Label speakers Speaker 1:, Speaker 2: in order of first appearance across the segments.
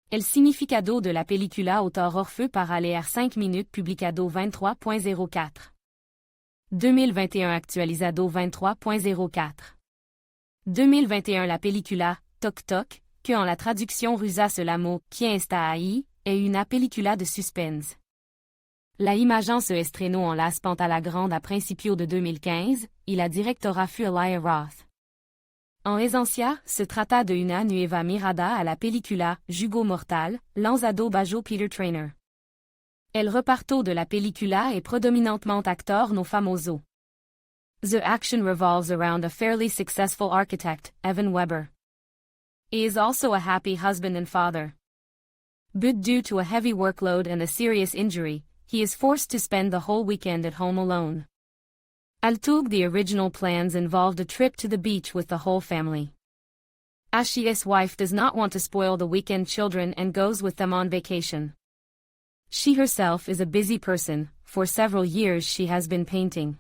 Speaker 1: El significado de la película autor Orfeu para leer 5 minutes publicado 23.04. 2021 actualizado 23.04. 2021 La película, Toc Toc, que en la traduction rusa le mot Quien está ahí, est una película de suspense. La imagen se estrenó en Las Pantalla Grande a principios de 2015, y la directora fue Elia Roth. En esencia, se trata de una nueva mirada a la película Jugo Mortal, lanzado bajo Peter Trainer. El reparto de la película est prédominantement actor no famoso. The action revolves around a fairly successful architect, Evan Weber. He is also a happy husband and father. But due to a heavy workload and a serious injury, he is forced to spend the whole weekend at home alone. Although the original plans involved a trip to the beach with the whole family. Ashi's wife does not want to spoil the weekend children and goes with them on vacation. She herself is a busy person, for several years she has been painting.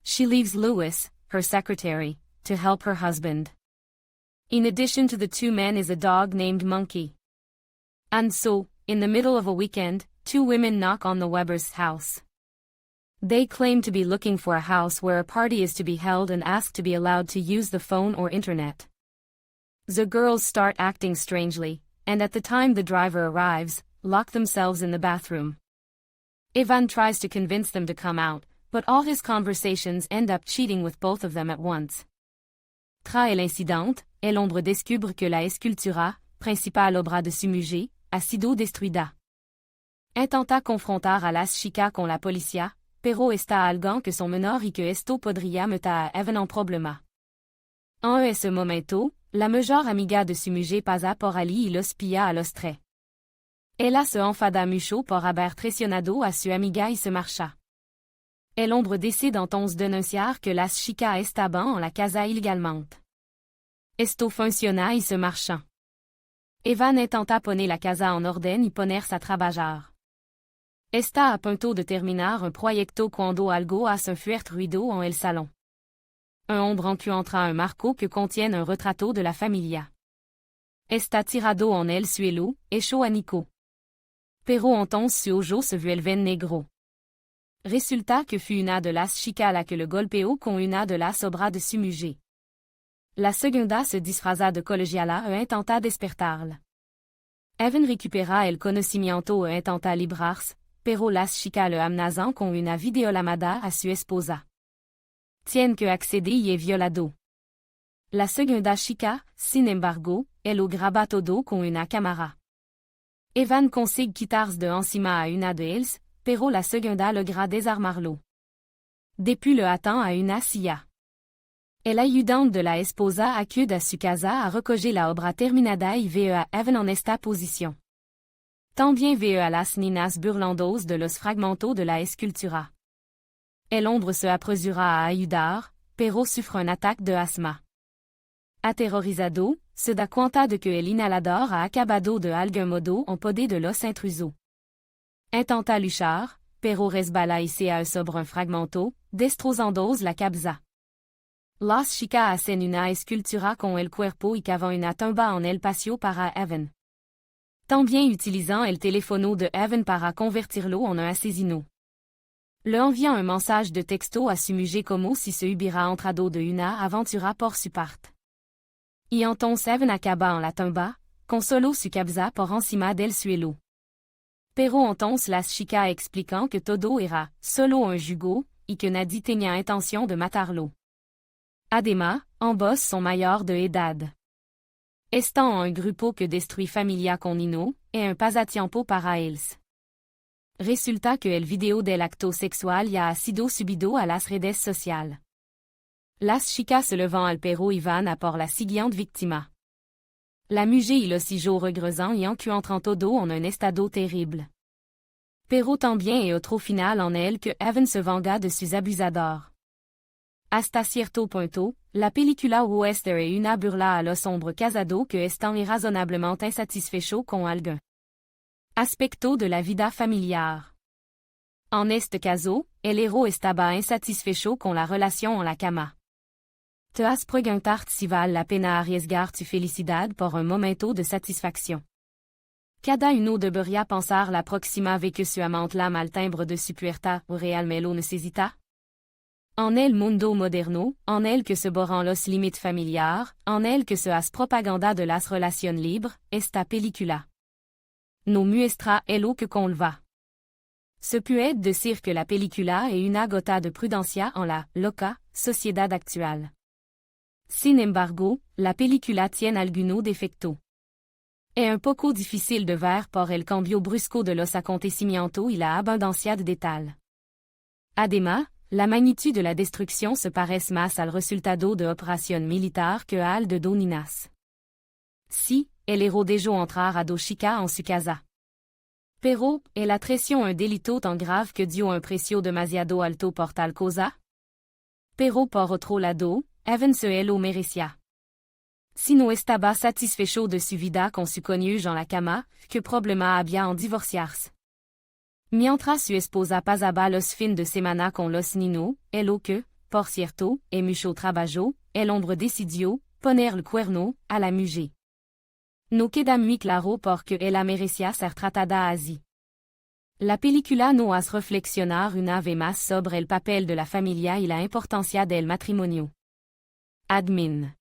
Speaker 1: She leaves Louis, her secretary, to help her husband. In addition to the two men is a dog named Monkey. And so, in the middle of a weekend, two women knock on the Weber's house. They claim to be looking for a house where a party is to be held and ask to be allowed to use the phone or internet. The girls start acting strangely, and at the time the driver arrives, lock themselves in the bathroom. Ivan tries to convince them to come out, but all his conversations end up cheating with both of them at once. Tras el incidente, el hombre descubre que la escultura, principal obra de su mujer, ha sido destruida. Intenta confrontar a las chicas con la policía, pero está algo que son menor y que esto podría meter a Evan en problema. En ese momento, la mejor amiga de su mujer pasa por allí y los pilla a los tres. Ella se enfada mucho por haber traicionado a su amiga y se marcha. El hombre decide entonces denunciar que las chicas estaban en la casa ilegalmente. Esto funciona y se marchan. Evan intenta poner la casa en orden y ponerse a trabajar. Está a punto de terminar un proyecto cuando algo hace un fuerte ruido en el salón. Un hombre encuentra un marco que contiene un retrato de la familia. Está tirado en el suelo, hecho añicos. Pero entonces su ojo se vuelve negro. Resulta que fue una de las chicas la que le golpeó con una de las obras de su mujer. La segunda se disfraza de colegiala e intenta despertarla. Evan recupera el conocimiento e intenta librarse, pero las chicas le amenazan con una videollamada a su esposa. Tiene que acceder y es violado. La segunda chica, sin embargo, él lo graba todo con una cámara. Evan consigue quitarse de encima a una de ellas, pero la segunda logra desarmarlo. Depuis le attend a una silla. El ayudante de la esposa acude a su casa a recoger la obra terminada y ve a Evan en esta posición. También ve a las niñas burlándose de los fragmentos de la escultura. El hombre se apresura a ayudar, pero sufre un ataque de asma. Aterrorizado, se da cuenta de que el inhalador ha acabado de algún modo en poder de los intrusos. Intenta luchar, pero resbala y se a sobre un fragmento, destrozando la cabeza. Las chicas hacen una escultura con el cuerpo y cavan una tumba en el patio para Evan. También utilizan el teléfono de Evan para convertirlo en un asesino. Le envía un message de texto a su mujer como si se hubiera entrado de una aventura por su parte. Y entonces Evan acaba en la tumba, con solo su cabeza por encima del suelo. Pero entonces las chicas explican que todo era solo un jugo, y que nadie tenía intención de matarlo. Además, ambos son mayores de edad. Están en un grupo que destruye familia con Nino, et un pasatiempo para ellos. Resulta que el video del acto sexual ya ha sido subido a las redes sociales. Las chicas se levan al pero Ivan a por la siguiente víctima. La mujer y los hijos regresan y encuentran todo en un estado terrible. Pero también hay otro final en el que Evan se venga de sus abusadores. Hasta cierto punto, la película western es una burla a los hombres casados que están irrazonablemente insatisfechos con algún aspecto de la vida familiar. En este caso, el héroe estaba insatisfecho con la relación en la cama. Te has preguntado si vale la pena arriesgar tu felicidad por un momento de satisfacción. Cada uno debería pensar la próxima vez que su amante llama al timbre de su puerta o realmente lo necesita? En el mundo moderno, en el que se borran los límites familiares, en el que se hace propaganda de las relaciones libres, esta película no muestra el lo que conleva. Se puede decir que la película es una gota de prudencia en la loca sociedad actual. Sin embargo, la película tiene algunos defectos. Es un poco difícil de ver por el cambio brusco de los acontecimientos y la abundancia de detalles. Además, la magnitud de la destrucción se parece más al resultado de operación militar que al de Doninas. Si, el héros dejó entrar a dos chicas en su casa. Pero, ¿es la traición un delito tan grave que dio un precio demasiado alto por tal cosa? Pero por otro lado, Evan se lo merecía. Si no estaba satisfecho de su vida con su cónyuge en la cama, ¿qué problema había en divorciarse? Mientras su esposa pasaba los fines de semana con los niños, el lo que, por cierto, es mucho trabajo, el hombre decidió poner el cuerno a la mujer. No queda muy claro porque ella merecía ser tratada así. La película nos hace reflexionar una vez más sobre el papel de la familia y la importancia del matrimonio. Admin.